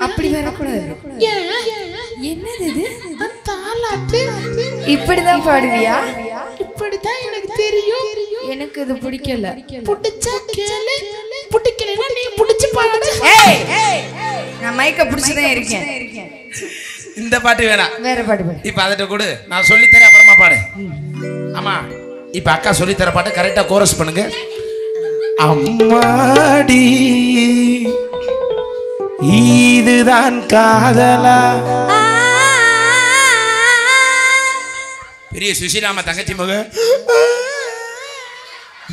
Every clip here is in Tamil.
அப்படி வரக்கூடாது. என்னது இது? தாலாட்டு. இப்படிதான் பாடுவியா? இப்படிதான் எனக்கு தெரியும். எனக்கு இது பிடிக்கல. பிடிச்சா கேளு, பிடிக்கலனா நீ பிடிச்சு பாடு. நான் மைக்க பிடிச்சுதான் இருக்கேன். இந்த பாட்டு வேணாம், வேற பாட்டு பாடு. இப்ப அதட்ட கொடு, நான் சொல்லி தரேன், அப்புறமா பாடு. ஆமா, இப்ப அக்கா சொல்லி தர பாட்டு கரெக்டா கோரஸ் பண்ணுங்க. அம்மாடி இதுதான் காதலா. பெரிய சுசிலாமா தங்கச்சி மக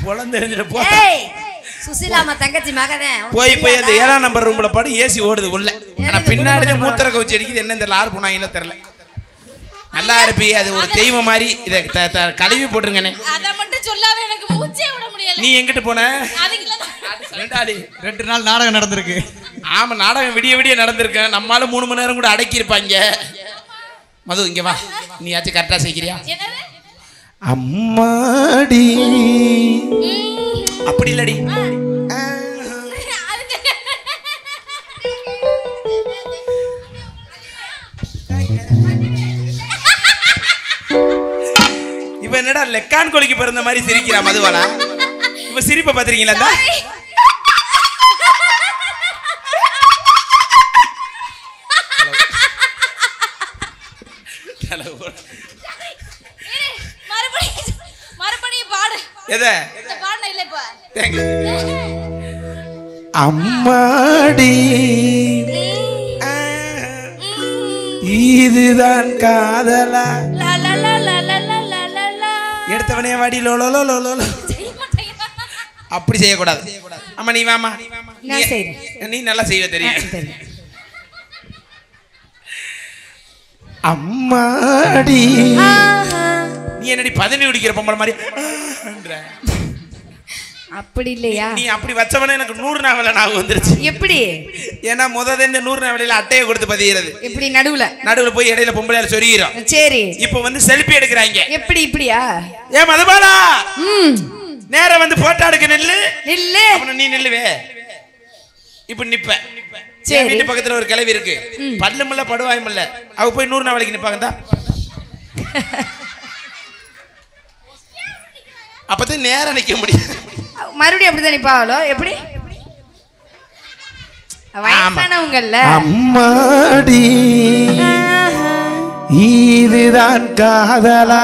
பொழந்தெறிஞ்சிட்டு போ. சுசிலாமா தங்கச்சி மகனே போய் போய் அந்த 7ஆம் நம்பர் ரூம்ல பாடு, ஏசி ஓடுது உள்ள. ஆனா பின்னாடி மூத்திர கவுச்சி அடிக்குது, என்ன தெரியல, ஆறு போனாங்களோ தெரியல. நல்லா இருப்பி, அது ஒரு தெய்வம் மாதிரி. இதை கழுவி போட்டுருங்கண்ணே. அதை மட்டும் சொல்லாத, எனக்கு மூச்சே விட முடியல. நீ எங்கிட்டு போன? 2 நாள் நாடகம் நடந்திருக்கு. ஆமா, நாடகம் விடிய விடிய நடந்திருக்கேன். நம்மளால 3 மணி நேரம் கூட அடக்கி இருப்பாங்க. மது இங்க வா, நீ ஆச்சு கரெக்டா செய்கிறியா? அம்மாடி அப்படி இல்லடி. இவ என்னடா லெக்கான் கோழிக்கு பிறந்த மாதிரி சிரிக்கிறா மதுவாலா? இவ சிரிப்பை பாத்திருக்கீங்களா? அம்மாடி இதுதான் காதலா. எடுத்தவனே வாடி லோலோ லோலோ. அப்படி செய்யக்கூடாது. அம்மா நீ வாமா, நீ நல்லா செய்வ தெரியும். அம்மாடி நீ என்னடி 15 குடிக்கிற பொம்பளை மாதிரி அப்படி இல்லையா? நீ அப்படி வச்சவனே எனக்கு 100 நாவல ஞாபகம் வந்துருச்சு. எப்படி? ஏன்னா முதல்ல இந்த 100 நாவலையில அட்டையை கொடுத்து பதிகிறது. இப்படி நடுவுல போய் இடையில பொம்பளையால சொருகிறோம். சரி, இப்போ வந்து செல்ஃபி எடுக்கறாங்க. எப்படி? இப்படியா? ஏ மதுபாலா, நேரா வந்து போட்டோ எடுக்க நில்லு. அவன நீ நில்லுவே. இப்போ நிப்ப. சரி, வீட்டு பக்கத்துல ஒரு கிளவி இருக்கு, பல்லுமல்ல படுவாயுமல்ல, அவ போய் 100 நாவலைக்கு நிப்பாங்கடா. அப்பதான் நேரா நிக்க முடியும். மறுபடியும் அப்படிதான் நிப்பாவளோ? எப்படி? வயசானவங்கல்ல. அம்மாடி இதுதான் காதலா.